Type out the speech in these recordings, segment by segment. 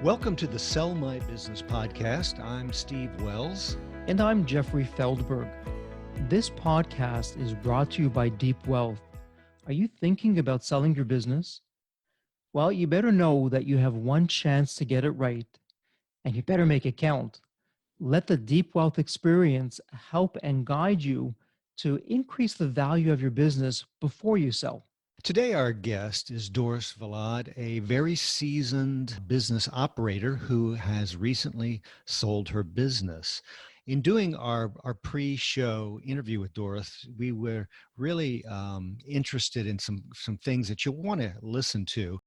Welcome to the Sell My Business podcast. I'm Steve Wells. And I'm Jeffrey Feldberg. This podcast is brought to you by Deep Wealth. Are you thinking about selling your business? Well, you better know that you have one chance to get it right, and you better make it count. Let the Deep Wealth experience help and guide you to increase the value of your business before you sell. Today, our guest is Doris Valade, a very seasoned business operator who has recently sold her business. In doing our pre-show interview with Doris, we were really interested in some things that you'll want to listen to.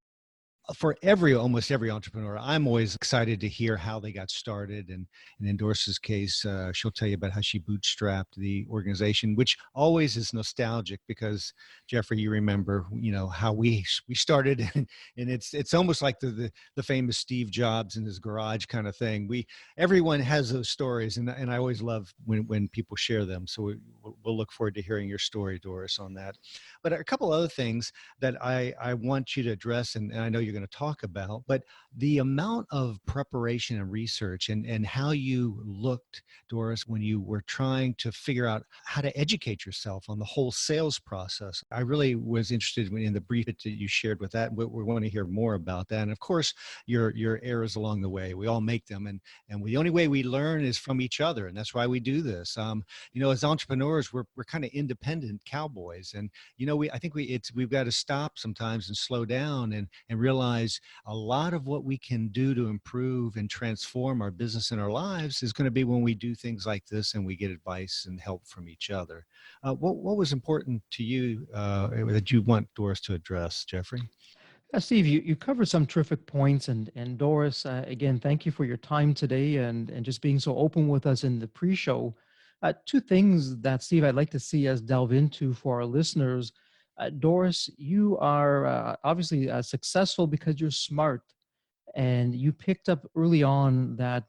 For almost every entrepreneur, I'm always excited to hear how they got started. And in Doris's case, she'll tell you about how she bootstrapped the organization, which always is nostalgic because, Jeffrey, you remember, how we started, and it's almost like the famous Steve Jobs in his garage kind of thing. Everyone has those stories, and I always love when people share them. So we'll look forward to hearing your story, Doris, on that. But a couple other things that I want you to address, and I know you're going to talk about, but the amount of preparation and research and how you looked, Doris, when you were trying to figure out how to educate yourself on the whole sales process. I really was interested in the brief that you shared with that. We want to hear more about that. And of course, your errors along the way. We all make them. And the only way we learn is from each other. And that's why we do this. As entrepreneurs, we're kind of independent cowboys. And, I think we've got to stop sometimes and slow down and realize a lot of what we can do to improve and transform our business and our lives is going to be when we do things like this and we get advice and help from each other. What was important to you that you want Doris to address, Jeffrey? Steve, you covered some terrific points. And Doris, again, thank you for your time today and just being so open with us in the pre-show. Two things that, Steve, I'd like to see us delve into for our listeners. Doris, you are obviously successful because you're smart, and you picked up early on that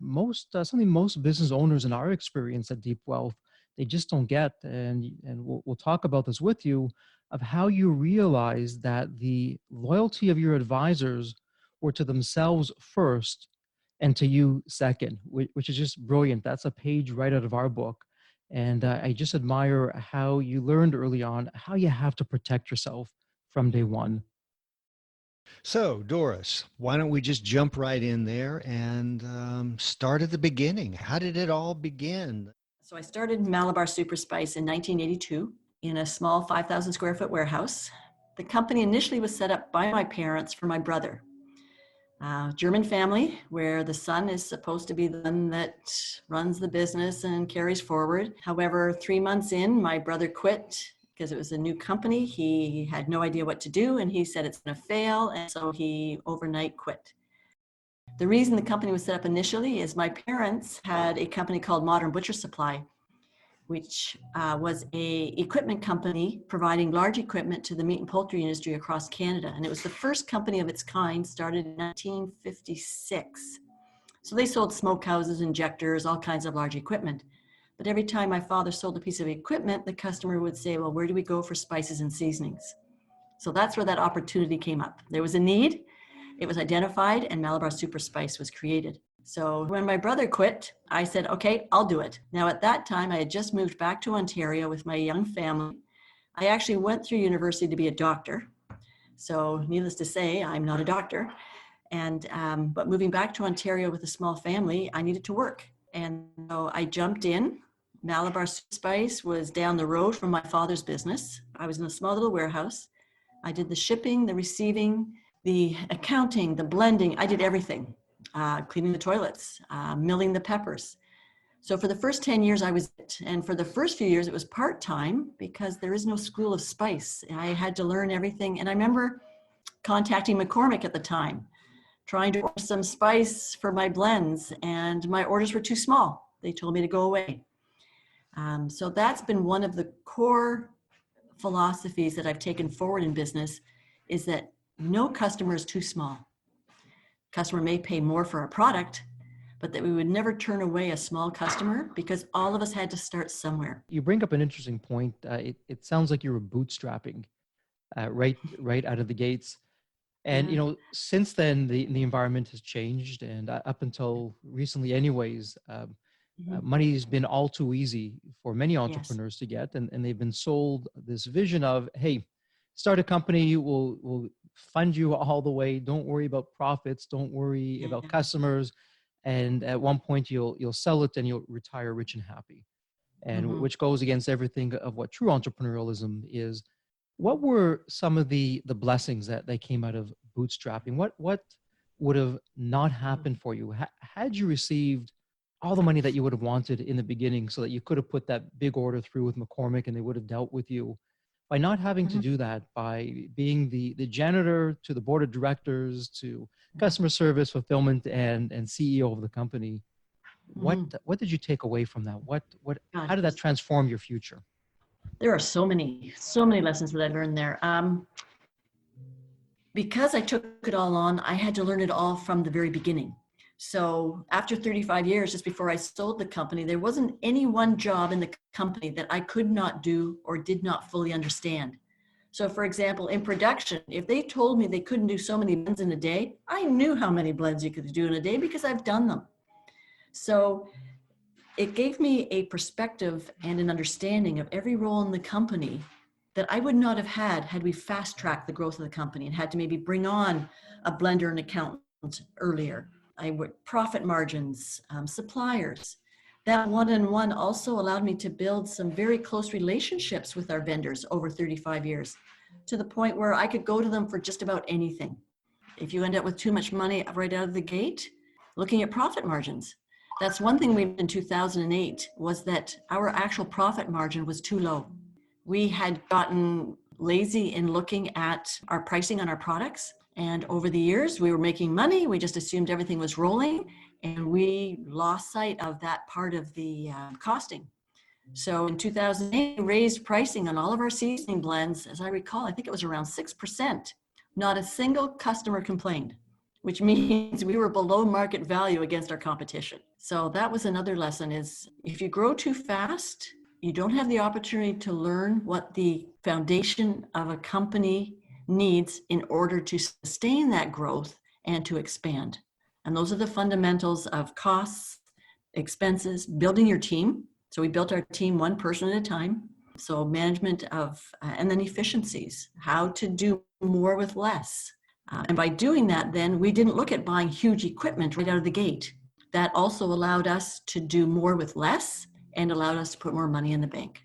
something most business owners in our experience at Deep Wealth, they just don't get. And we'll talk about this with you, of how you realize that the loyalty of your advisors were to themselves first and to you second, which is just brilliant. That's a page right out of our book. And I just admire how you learned early on how you have to protect yourself from day one. So, Doris, why don't we just jump right in there and start at the beginning? How did it all begin? So I started Malabar Super Spice in 1982 in a small 5,000 square foot warehouse. The company initially was set up by my parents for my brother. German family, where the son is supposed to be the one that runs the business and carries forward. However, 3 months in, my brother quit because it was a new company. He had no idea what to do, and he said it's going to fail, and so he overnight quit. The reason the company was set up initially is my parents had a company called Modern Butcher Supply, which was a equipment company providing large equipment to the meat and poultry industry across Canada. And it was the first company of its kind, started in 1956. So they sold smokehouses, injectors, all kinds of large equipment. But every time my father sold a piece of equipment, the customer would say, well, where do we go for spices and seasonings? So that's where that opportunity came up. There was a need, it was identified, and Malabar Super Spice was created. So when my brother quit, I said, okay, I'll do it. Now at that time, I had just moved back to Ontario with my young family. I actually went through university to be a doctor. So needless to say, I'm not a doctor. And but moving back to Ontario with a small family, I needed to work. And so I jumped in. Malabar Super Spice was down the road from my father's business. I was in a small little warehouse. I did the shipping, the receiving, the accounting, the blending. I did everything. Cleaning the toilets, milling the peppers. So for the first 10 years, I was it. And for the first few years, it was part-time because there is no school of spice. I had to learn everything. And I remember contacting McCormick at the time, trying to order some spice for my blends, and my orders were too small. They told me to go away. So that's been one of the core philosophies that I've taken forward in business, is that no customer is too small. Customer may pay more for a product, but that we would never turn away a small customer because all of us had to start somewhere. You bring up an interesting point. It sounds like you were bootstrapping right out of the gates. And, Yeah. since then, the environment has changed. And up until recently anyways, Mhm. money's been all too easy for many Yes. entrepreneurs to get. And they've been sold this vision of, hey, start a company, we'll fund you all the way. Don't worry about profits. Don't worry about Yeah. customers. And at one point you'll sell it and you'll retire rich and happy. And Mhm. which goes against everything of what true entrepreneurialism is. What were some of the blessings that they came out of bootstrapping? What would have not happened for you had you received all the money that you would have wanted in the beginning, so that you could have put that big order through with McCormick and they would have dealt with you? By not having to Mhm. do that, by being the janitor to the board of directors to Yeah. customer service, fulfillment, and CEO of the company, Mhm. what did you take away from that? What God, how did that transform your future? there are so many lessons that I learned there. Because I took it all on, I had to learn it all from the very beginning. So after 35 years, just before I sold the company, there wasn't any one job in the company that I could not do or did not fully understand. So for example, in production, if they told me they couldn't do so many blends in a day, I knew how many blends you could do in a day because I've done them. So it gave me a perspective and an understanding of every role in the company that I would not have had we fast tracked the growth of the company and had to maybe bring on a blender and accountant earlier. I would profit margins, suppliers. That one-on-one also allowed me to build some very close relationships with our vendors over 35 years, to the point where I could go to them for just about anything. If you end up with too much money right out of the gate, looking at profit margins. That's one thing we did in 2008, was that our actual profit margin was too low. We had gotten lazy in looking at our pricing on our products. And over the years, we were making money. We just assumed everything was rolling. And we lost sight of that part of the costing. So in 2008, we raised pricing on all of our seasoning blends. As I recall, I think it was around 6%. Not a single customer complained, which means we were below market value against our competition. So that was another lesson, is if you grow too fast, you don't have the opportunity to learn what the foundation of a company needs in order to sustain that growth and to expand. And those are the fundamentals of costs, expenses, building your team. So we built our team one person at a time. So management of, and then efficiencies, how to do more with less. And by doing that, then we didn't look at buying huge equipment right out of the gate. That also allowed us to do more with less and allowed us to put more money in the bank.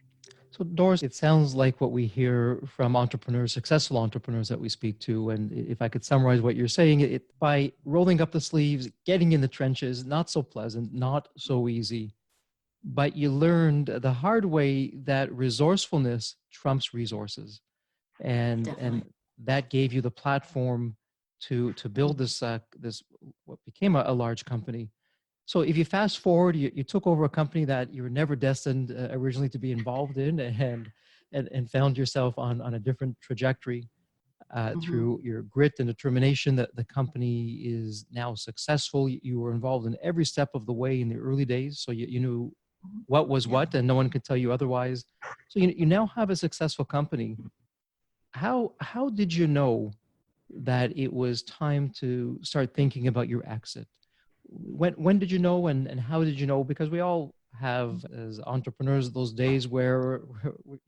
So, Doris, it sounds like what we hear from entrepreneurs, successful entrepreneurs that we speak to. And if I could summarize what you're saying, by rolling up the sleeves, getting in the trenches, not so pleasant, not so easy, but you learned the hard way that resourcefulness trumps resources. And Definitely. that gave you the platform to build this what became a large company. So if you fast forward, you took over a company that you were never destined originally to be involved in, and found yourself on a different trajectory Mm-hmm. through your grit and determination. That the company is now successful. You were involved in every step of the way in the early days, so you knew what was Yeah. what, and no one could tell you otherwise. So you now have a successful company. How did you know that it was time to start thinking about your exit? When did you know, and how did you know? Because we all have, as entrepreneurs, those days where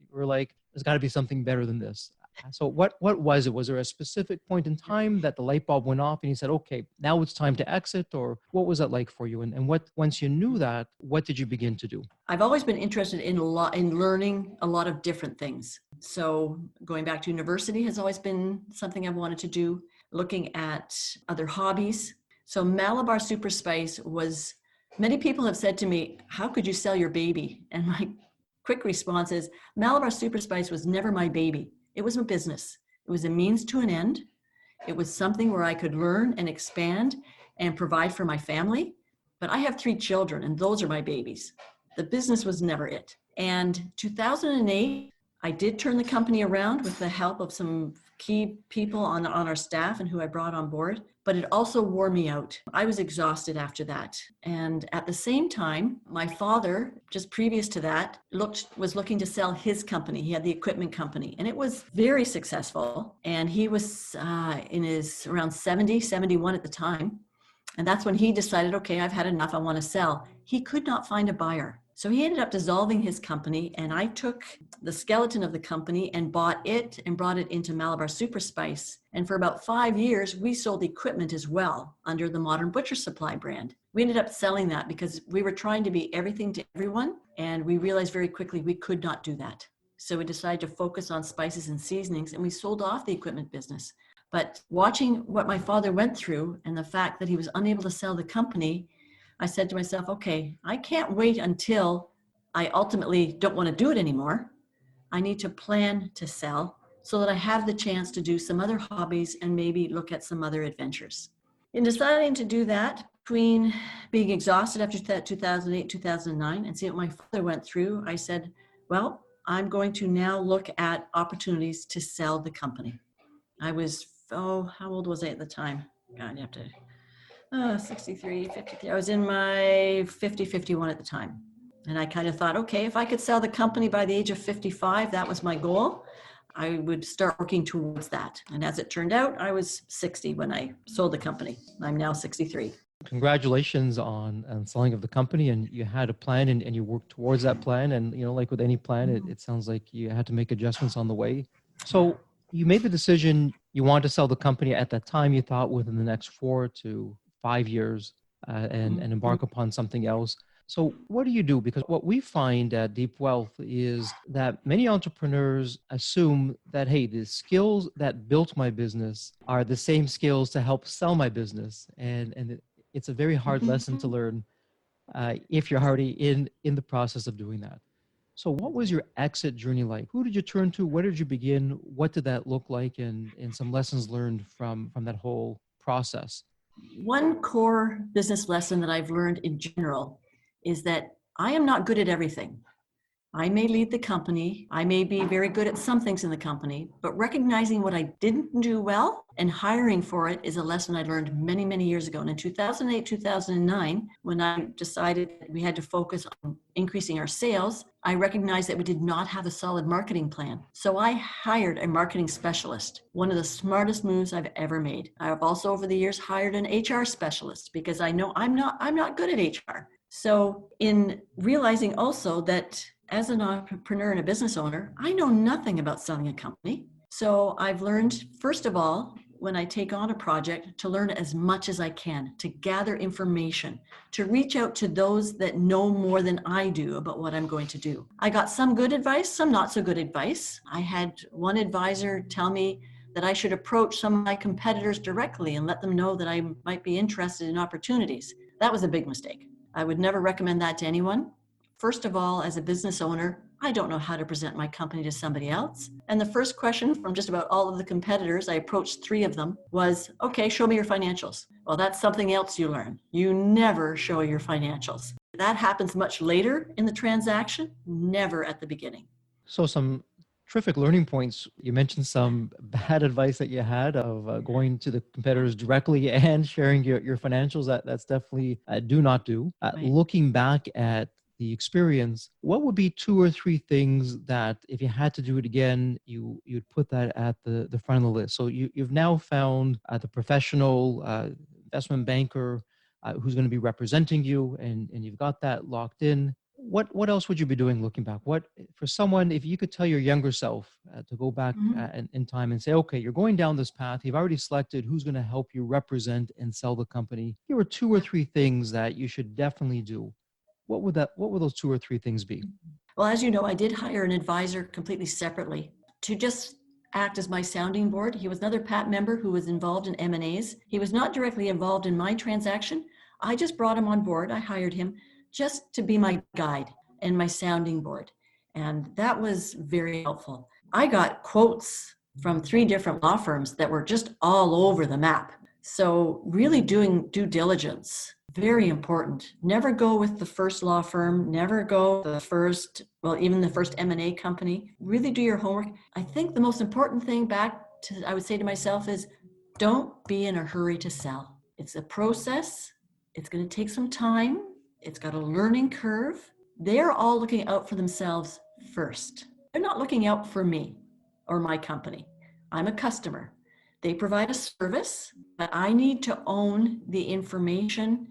we're like, there's got to be something better than this. So what was it? Was there a specific point in time that the light bulb went off and you said, okay, now it's time to exit? Or what was that like for you? And what, once you knew that, what did you begin to do? I've always been interested in learning a lot of different things. So going back to university has always been something I've wanted to do, looking at other hobbies. So Malabar Super Spice was, many people have said to me, how could you sell your baby? And my quick response is, Malabar Super Spice was never my baby. It was a business. It was a means to an end. It was something where I could learn and expand and provide for my family. But I have 3 children, and those are my babies. The business was never it. And 2008, I did turn the company around with the help of some key people on our staff and who I brought on board, but it also wore me out. I was exhausted after that. And at the same time, my father, just previous to that, was looking to sell his company. He had the equipment company, and it was very successful. And he was in his around 70, 71 at the time. And that's when he decided, okay, I've had enough, I want to sell. He could not find a buyer. So he ended up dissolving his company, and I took the skeleton of the company and bought it and brought it into Malabar Super Spice. And for about 5 years, we sold equipment as well under the Modern Butcher Supply brand. We ended up selling that because we were trying to be everything to everyone, and we realized very quickly we could not do that. So we decided to focus on spices and seasonings, and we sold off the equipment business. But watching what my father went through and the fact that he was unable to sell the company, I said to myself, okay, I can't wait until I ultimately don't want to do it anymore. I need to plan to sell so that I have the chance to do some other hobbies and maybe look at some other adventures. In deciding to do that, between being exhausted after 2008, 2009, and seeing what my father went through, I said, well, I'm going to now look at opportunities to sell the company. I was, how old was I at the time? God, you have to 63, 53. I was in my 50, 51 at the time. And I kind of thought, okay, if I could sell the company by the age of 55, that was my goal. I would start working towards that. And as it turned out, I was 60 when I sold the company. I'm now 63. Congratulations on selling of the company, and you had a plan and you worked towards that plan. And, like with any plan, it sounds like you had to make adjustments on the way. So you made the decision, you wanted to sell the company at that time. You thought within the next 4 to 5 years and embark upon something else. So what do you do? Because what we find at Deep Wealth is that many entrepreneurs assume that, hey, the skills that built my business are the same skills to help sell my business. And it's a very hard lesson to learn if you're already in the process of doing that. So what was your exit journey like? Who did you turn to? Where did you begin? What did that look like? And some lessons learned from that whole process. One core business lesson that I've learned in general is that I am not good at everything. I may lead the company. I may be very good at some things in the company, but recognizing what I didn't do well and hiring for it is a lesson I learned many, many years ago. And in 2008, 2009, when I decided we had to focus on increasing our sales, I recognized that we did not have a solid marketing plan. So I hired a marketing specialist, one of the smartest moves I've ever made. I have also over the years hired an HR specialist because I know I'm not good at HR. So in realizing also that as an entrepreneur and a business owner, I know nothing about selling a company. So I've learned, first of all, when I take on a project, to learn as much as I can, to gather information, to reach out to those that know more than I do about what I'm going to do. I got some good advice, some not so good advice. I had one advisor tell me that I should approach some of my competitors directly and let them know that I might be interested in opportunities. That was a big mistake. I would never recommend that to anyone. First of all, as a business owner, I don't know how to present my company to somebody else. And the first question from just about all of the competitors, I approached 3 of them, was, okay, show me your financials. Well, that's something else you learn. You never show your financials. That happens much later in the transaction, never at the beginning. So some terrific learning points. You mentioned some bad advice that you had of going to the competitors directly and sharing your financials. That's definitely do not do. Right. Looking back at the experience, what would be 2 or 3 things that if you had to do it again, you'd put that at the front of the list? So you've now found the professional investment banker who's going to be representing you, and you've got that locked in. What else would you be doing looking back? What, for someone, if you could tell your younger self to go back in time and say, okay, you're going down this path. You've already selected who's going to help you represent and sell the company. Here are 2 or 3 things that you should definitely do. What would those 2 or 3 things be? Well, as you know, I did hire an advisor completely separately to just act as my sounding board. He was another PAT member who was involved in M&As. He was not directly involved in my transaction. I just brought him on board. I hired him just to be my guide and my sounding board. And that was very helpful. I got quotes from 3 different law firms that were just all over the map. So really doing due diligence Very important. Never go with the first law firm. Never go the first, well, even the first M&A company. Really do your homework. I think the most important thing I would say to myself is don't be in a hurry to sell. It's a process. It's going to take some time. It's got a learning curve. They're all looking out for themselves first. They're not looking out for me or my company. I'm a customer. They provide a service, but I need to own the information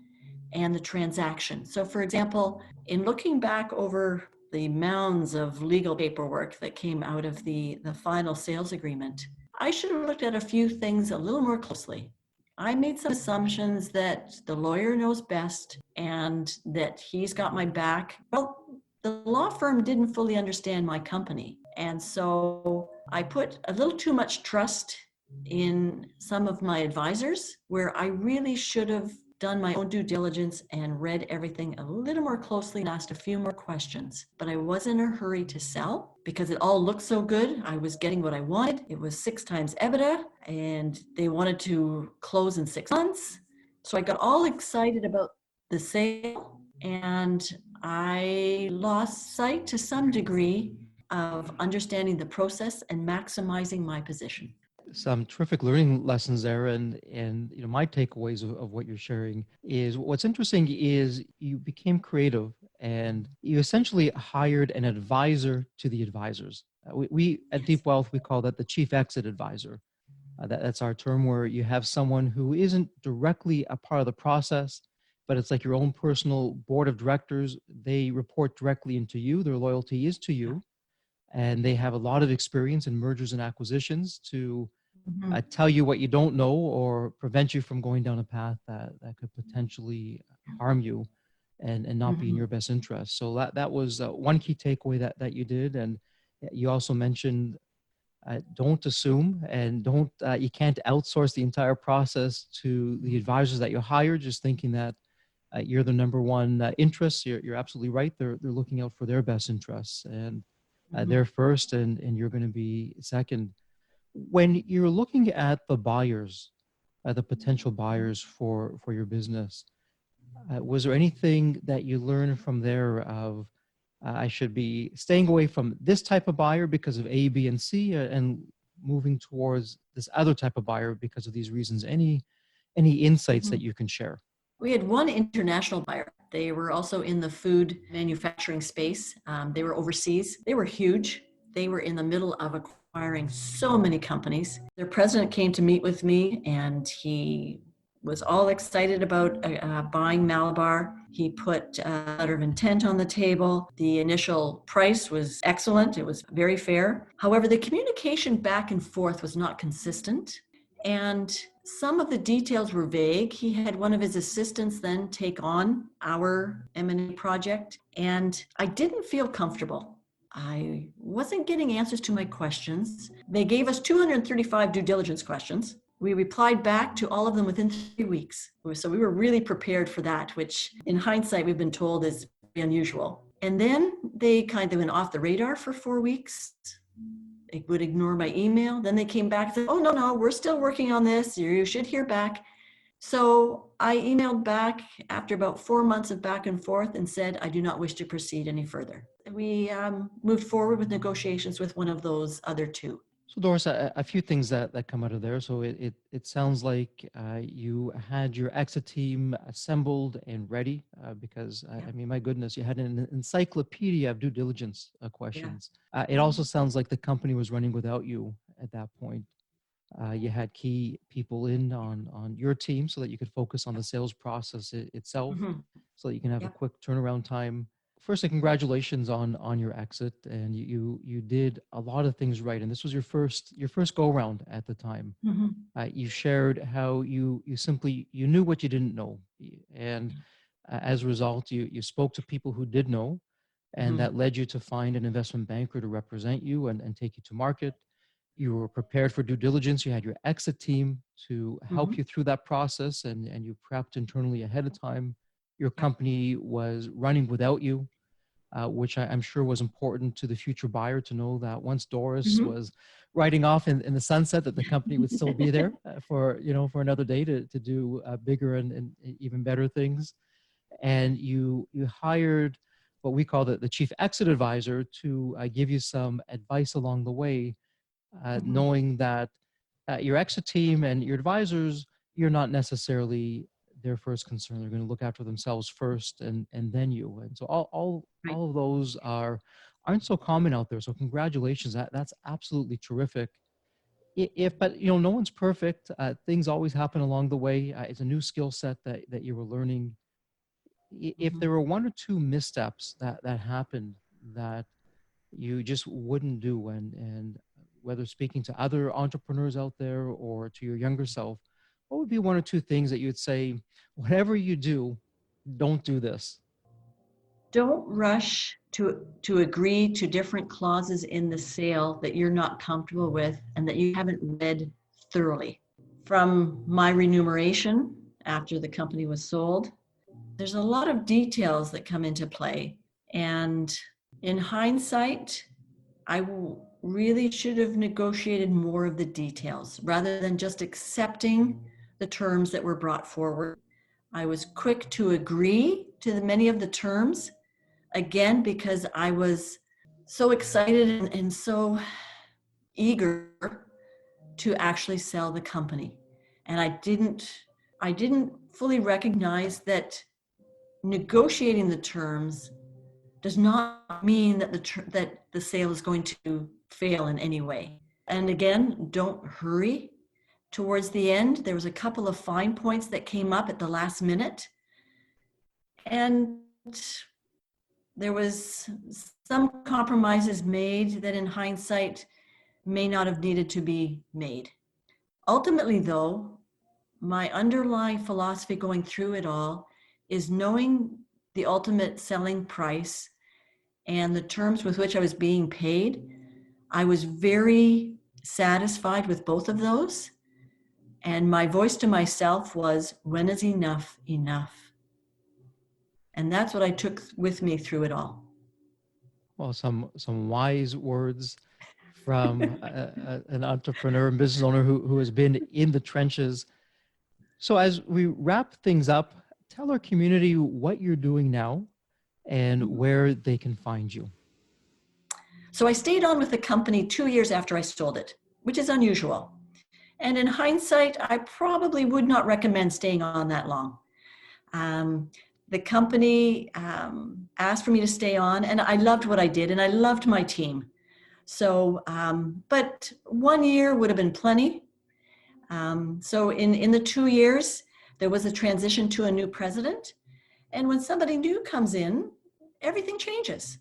and the transaction. So for example, in looking back over the mounds of legal paperwork that came out of the final sales agreement, I should have looked at a few things a little more closely. I made some assumptions that the lawyer knows best and that he's got my back. Well, the law firm didn't fully understand my company. And so I put a little too much trust in some of my advisors where I really should have done my own due diligence and read everything a little more closely and asked a few more questions. But I was in a hurry to sell because it all looked so good. I was getting what I wanted. It was 6 times EBITDA and they wanted to close in 6 months. So I got all excited about the sale and I lost sight to some degree of understanding the process and maximizing my position. Some terrific learning lessons there, and my takeaways of what you're sharing is what's interesting is you became creative and you essentially hired an advisor to the advisors. We at Deep Wealth, we call that the chief exit advisor. That's our term, where you have someone who isn't directly a part of the process, but it's like your own personal board of directors. They report directly into you. Their loyalty is to you, and they have a lot of experience in mergers and acquisitions to tell you what you don't know or prevent you from going down a path that could potentially harm you and not be in your best interest. So that was one key takeaway that you did. And you also mentioned don't assume and you can't outsource the entire process to the advisors that you hire, just thinking that you're the number one interest. You're absolutely right. They're looking out for their best interests, and they're first and you're going to be second. When you're looking at the buyers, the potential buyers for your business, was there anything that you learned from there of I should be staying away from this type of buyer because of A, B, and C, and moving towards this other type of buyer because of these reasons? Any insights that you can share? We had one international buyer. They were also in the food manufacturing space. They were overseas. They were huge. They were in the middle of acquiring so many companies. Their president came to meet with me and he was all excited about buying Malabar. He put a letter of intent on the table. The initial price was excellent. It was very fair. However, the communication back and forth was not consistent, and some of the details were vague. He had one of his assistants then take on our M&A project, and I didn't feel comfortable. I wasn't getting answers to my questions. They gave us 235 due diligence questions. We replied back to all of them within 3 weeks. So we were really prepared for that, which in hindsight, we've been told is unusual. And then they kind of went off the radar for 4 weeks. They would ignore my email. Then they came back and said, oh, no, we're still working on this. You should hear back. So I emailed back after about 4 months of back and forth and said, I do not wish to proceed any further. We moved forward with negotiations with one of those other two. So Doris, a few things that come out of there. So it sounds like you had your exit team assembled and ready because, I mean, my goodness, you had an encyclopedia of due diligence questions. Yeah. It also sounds like the company was running without you at that point. You had key people in on your team so that you could focus on the sales process itself, so that you can have a quick turnaround time. Firstly, congratulations on your exit, and you did a lot of things right. And this was your first go around at the time. You shared how you knew what you didn't know, and as a result, you spoke to people who did know, and that led you to find an investment banker to represent you and take you to market. You were prepared for due diligence. You had your exit team to help you through that process, and you prepped internally ahead of time. Your company was running without you. which I'm sure was important to the future buyer to know that once Doris Mhm. was riding off in the sunset, that the company would still be there for another day to do bigger and even better things. And you hired what we call the chief exit advisor to give you some advice along the way, Mhm. knowing that your exit team and your advisors, you're not necessarily their first concern. They're going to look after themselves first, and then you. And so Right. all of those aren't so common out there. So congratulations, that's absolutely terrific. If but no one's perfect. Things always happen along the way. It's a new skill set that you were learning. If Mhm. there were one or two missteps that happened that you just wouldn't do, and whether speaking to other entrepreneurs out there or to your younger self, what would be one or two things that you'd say, whatever you do, don't do this? Don't rush to agree to different clauses in the sale that you're not comfortable with and that you haven't read thoroughly. From my remuneration after the company was sold, there's a lot of details that come into play. And in hindsight, I really should have negotiated more of the details rather than just accepting the terms that were brought forward. I was quick to agree to many of the terms, again, because I was so excited and so eager to actually sell the company. And I didn't fully recognize that negotiating the terms does not mean that the sale is going to fail in any way. And again, don't hurry. Towards the end, there was a couple of fine points that came up at the last minute, and there was some compromises made that in hindsight may not have needed to be made. Ultimately, though, my underlying philosophy going through it all is knowing the ultimate selling price and the terms with which I was being paid. I was very satisfied with both of those. And my voice to myself was, when is enough enough? And that's what I took with me through it all. Well, some wise words from an entrepreneur and business owner who has been in the trenches. So as we wrap things up, tell our community what you're doing now and where they can find you. So I stayed on with the company 2 years after I sold it, which is unusual. And in hindsight, I probably would not recommend staying on that long. Um, the company asked for me to stay on, and I loved what I did, and I loved my team. So, but 1 year would have been plenty. So in the 2 years, there was a transition to a new president. And when somebody new comes in, everything changes.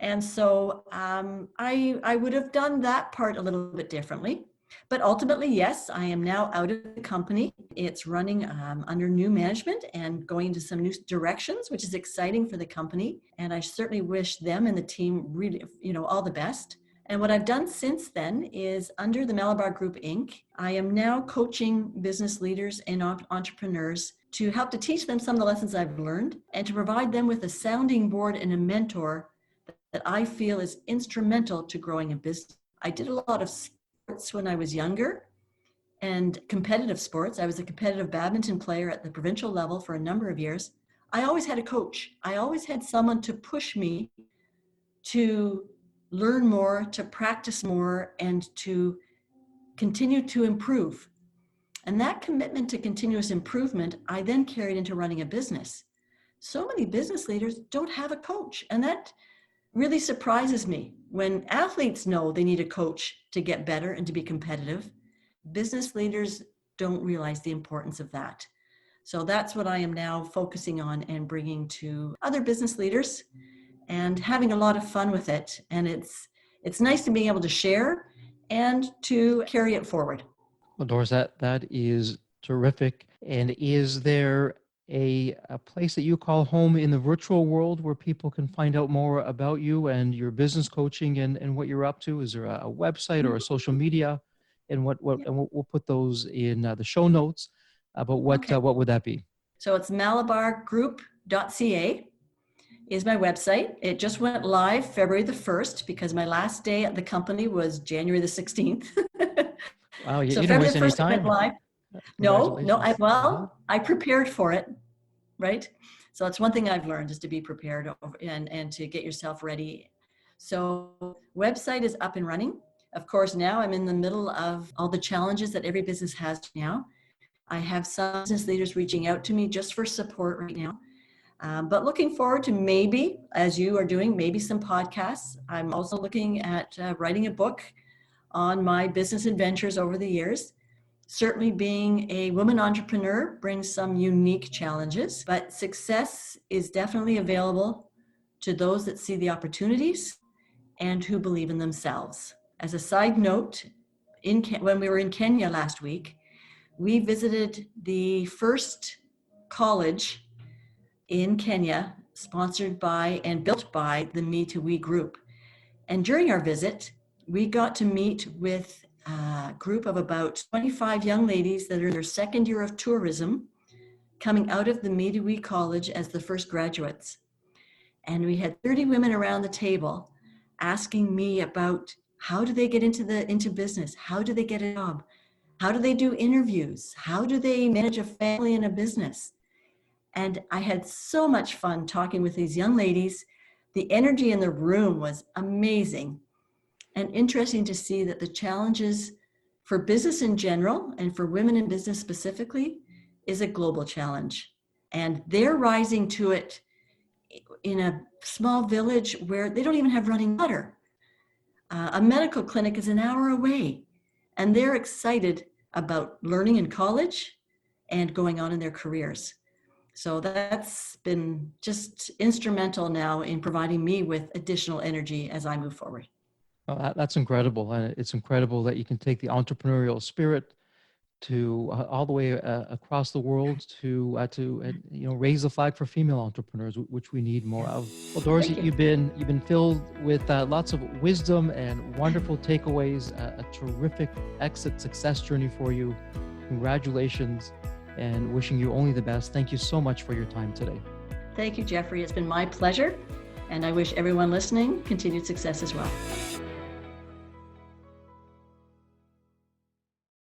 And so I would have done that part a little bit differently. But ultimately, yes, I am now out of the company. It's running under new management and going into some new directions, which is exciting for the company. And I certainly wish them and the team really, all the best. And what I've done since then is under the Malabar Group Inc., I am now coaching business leaders and entrepreneurs to help to teach them some of the lessons I've learned and to provide them with a sounding board and a mentor that I feel is instrumental to growing a business. I did a lot of sports when I was younger and competitive sports. I was a competitive badminton player at the provincial level for a number of years. I always had a coach. I always had someone to push me to learn more, to practice more, and to continue to improve. And that commitment to continuous improvement, I then carried into running a business. So many business leaders don't have a coach, and that really surprises me. When athletes know they need a coach to get better and to be competitive, business leaders don't realize the importance of that. So that's what I am now focusing on and bringing to other business leaders and having a lot of fun with it. And it's nice to be able to share and to carry it forward. Well, Doris, that is terrific. And is there a place that you call home in the virtual world where people can find out more about you and your business coaching and what you're up to? Is there a website or a social media? And and we'll put those in the show notes. But Okay. what would that be? So it's malabargroup.ca is my website. It just went live February the 1st because my last day at the company was January the 16th. Wow, you So didn't February waste the any 1st it went time. live. No, Congratulations. I prepared for it, right? So it's one thing I've learned is to be prepared and to get yourself ready. So website is up and running. Of course, now I'm in the middle of all the challenges that every business has now. I have some business leaders reaching out to me just for support right now. But looking forward to maybe, as you are doing, maybe some podcasts. I'm also looking at writing a book on my business adventures over the years. Certainly being a woman entrepreneur brings some unique challenges, but success is definitely available to those that see the opportunities and who believe in themselves. As a side note, when we were in Kenya last week, we visited the first college in Kenya, sponsored by and built by the Me to We group. And during our visit, we got to meet with a group of about 25 young ladies that are in their second year of tourism, coming out of the Me to We college as the first graduates. And we had 30 women around the table asking me about how do they get into business? How do they get a job? How do they do interviews? How do they manage a family and a business? And I had so much fun talking with these young ladies. The energy in the room was amazing and interesting to see that the challenges for business in general and for women in business specifically is a global challenge. And they're rising to it in a small village where they don't even have running water. A medical clinic is an hour away, and they're excited about learning in college and going on in their careers. So that's been just instrumental now in providing me with additional energy as I move forward. Well, that's incredible. And it's incredible that you can take the entrepreneurial spirit to all the way across the world to raise the flag for female entrepreneurs, which we need more of. Well, Doris, you've been filled with lots of wisdom and wonderful takeaways. A terrific exit success journey for you. Congratulations, and wishing you only the best. Thank you so much for your time today. Thank you, Jeffrey. It's been my pleasure, and I wish everyone listening continued success as well.